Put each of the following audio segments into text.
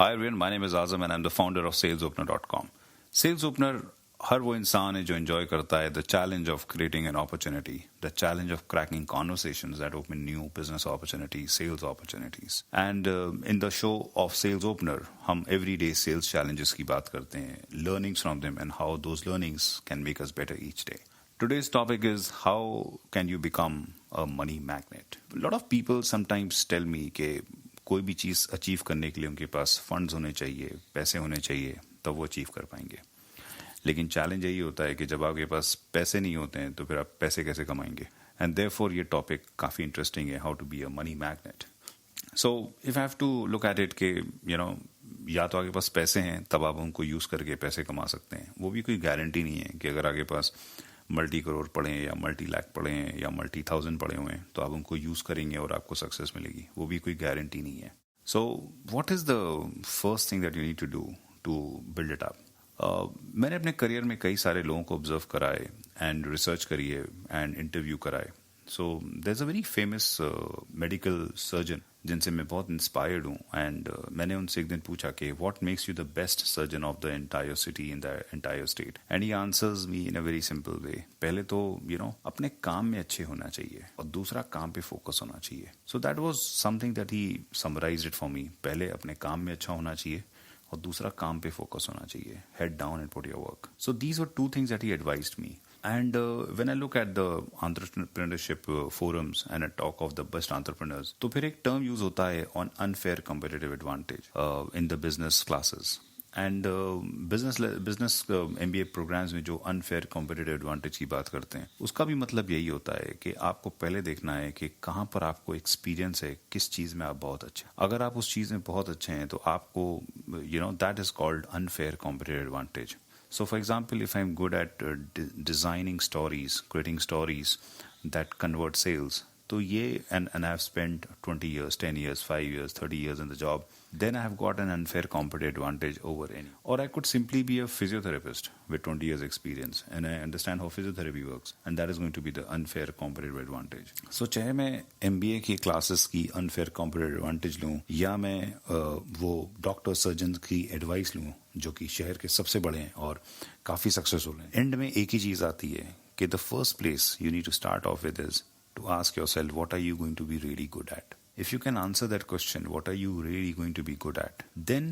Hi everyone, my name is Azam and I'm the founder of SalesOpener.com. SalesOpener हर वो इंसान है जो enjoy करता है the challenge of creating an opportunity, the challenge of cracking conversations that open new business opportunities, sales opportunities. And in the show of sales opener हम everyday sales challenges की बात करते हैं, learnings from them and how those learnings can make us better each day. Today's topic is how can you become a money magnet. A lot of people sometimes tell me कि कोई भी चीज़ achieve करने के लिए उनके पास funds होने चाहिए, पैसे होने चाहिए, तब वो अचीव कर पाएंगे. लेकिन चैलेंज यही होता है कि जब आपके पास पैसे नहीं होते हैं तो फिर आप पैसे कैसे कमाएंगे. एंड देयरफॉर ये टॉपिक काफ़ी इंटरेस्टिंग है, how to be a money magnet. So if I have to look at it के या तो आपके पास पैसे हैं तब आप उनको यूज़ करके पैसे कमा सकते हैं. वो भी कोई गारंटी नहीं है कि अगर आपके पास मल्टी करोड़ पड़े हैं या मल्टी लाख पड़े हैं या मल्टी थाउजेंड पड़े हुए हैं तो आप उनको यूज़ करेंगे और आपको सक्सेस मिलेगी. वो भी कोई गारंटी नहीं है. So what is the first thing that you need to do to build it up. मैंने अपने करियर में कई सारे लोगों को ऑब्जर्व कराए एंड रिसर्च करी है एंड इंटरव्यू कराए. So there is a very famous medical surgeon जिनसे मैं बहुत इंस्पायर्ड हूँ. एंड मैंने उनसे एक दिन पूछा कि what makes you the best surgeon of the entire city in the entire state. And he answers me in a very simple way. पहले तो अपने काम में अच्छे होना चाहिए और दूसरा काम पे फोकस होना चाहिए. So that was something that he summarised it for me. पहले अपने काम में अच्छा होना चाहिए और दूसरा काम पे फोकस होना चाहिए. Head down and put your work. So these were two things that he advised me. And when I look at the entrepreneurship forums and I talk of the best entrepreneurs, तो फिर एक term use होता है on unfair competitive advantage in the business classes. And business MBA programs में जो unfair competitive advantage की बात करते हैं उसका भी मतलब यही होता है कि आपको पहले देखना है कि कहाँ पर आपको एक्सपीरियंस है, किस चीज़ में आप बहुत अच्छे हैं. अगर आप उस चीज़ में बहुत अच्छे हैं तो आपको that is called unfair competitive advantage. So, for example, if I'm good at designing stories, creating stories that convert sales, तो ये and I've spent 20 years, 10 years, 5 years, 30 years in the job, then I have got an unfair competitive advantage over any. Or I could simply be a physiotherapist with 20 years experience and I understand how physiotherapy works, and that is going to be the unfair competitive advantage. So चाहे मैं MBA की classes की unfair competitive advantage लूँ या मैं वो doctor surgeon की advice लूँ जो कि शहर के सबसे बड़े हैं और काफ़ी सक्सेसफुल हैं, एंड में एक ही चीज़ आती है कि the first place you need to start off with is to ask yourself, what are you going to be really good at? If you can answer that question, what are you really going to be good at? Then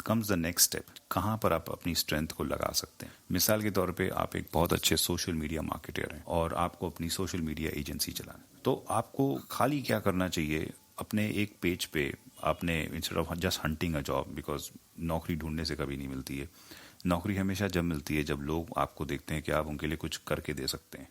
comes the next step. कहाँ पर आप अपनी strength को लगा सकते हैं. मिसाल के तौर पे आप एक बहुत अच्छे सोशल मीडिया मार्केटर हैं और आपको अपनी सोशल मीडिया एजेंसी चलाना है. तो आपको खाली क्या करना चाहिए, अपने एक पेज पे आपने instead of just hunting a job, because नौकरी ढूंढने से कभी नहीं मिलती है. नौकरी हमेशा जब मिलती है जब लोग आपको देखते हैं कि आप उनके लिए कुछ करके दे सकते हैं.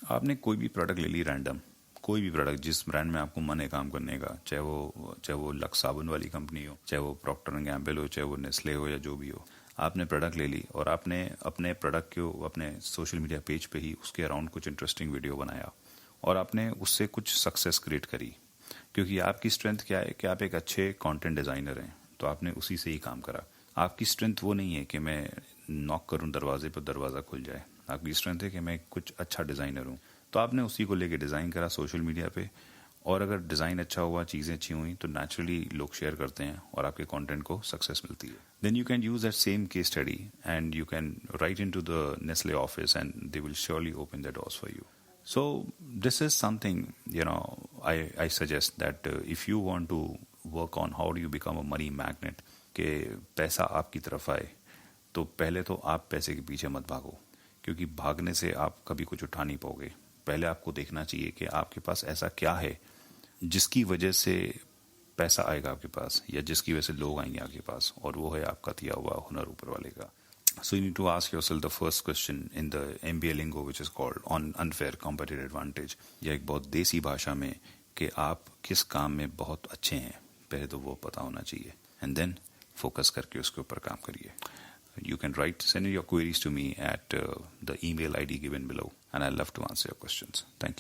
आपने कोई भी प्रोडक्ट ले ली रैंडम, कोई भी प्रोडक्ट जिस ब्रांड में आपको मन है काम करने का, चाहे वो लक्स साबुन वाली कंपनी हो, चाहे वो प्रॉक्टर एंड गैम्बल हो, चाहे वो नेस्ले हो या जो भी हो, आपने प्रोडक्ट ले ली और आपने अपने प्रोडक्ट को अपने सोशल मीडिया पेज पे ही उसके अराउंड कुछ इंटरेस्टिंग वीडियो बनाया और आपने उससे कुछ सक्सेस क्रिएट करी. क्योंकि आपकी स्ट्रेंथ क्या है कि आप एक अच्छे कंटेंट डिज़ाइनर हैं, तो आपने उसी से ही काम करा. आपकी स्ट्रेंथ वो नहीं है कि मैं नॉक करूं दरवाजे पर दरवाज़ा खुल जाए. आपकी स्ट्रेंथ है कि मैं कुछ अच्छा डिज़ाइनर हूं, तो आपने उसी को लेके डिज़ाइन करा सोशल मीडिया पे. और अगर डिज़ाइन अच्छा हुआ, चीज़ें अच्छी हुई, तो नेचुरली लोग शेयर करते हैं और आपके कंटेंट को सक्सेस मिलती है. Then you can use that same case study and you can write into the Nestle office and they will surely open the doors for you. So this is something, I suggest that if you want to work on how do you become a money magnet, कि पैसा आपकी तरफ आए, तो पहले तो आप पैसे के पीछे मत भागो, क्योंकि भागने से आप कभी कुछ उठा नहीं पाओगे. पहले आपको देखना चाहिए कि आपके पास ऐसा क्या है जिसकी वजह से पैसा आएगा आपके पास, या जिसकी वजह से लोग आएंगे आपके पास, और वो है आपका दिया हुआ हुनर ऊपर वाले का. So you need to ask yourself the first question in the MBA lingo, which is called on unfair competitive advantage. या एक बहुत देसी भाषा में कि आप किस काम में बहुत अच्छे हैं, पहले तो वो पता होना चाहिए, and then focus करके उसके ऊपर काम करिए. You can send your queries to me at the email ID given below, and I'd love to answer your questions. Thank you.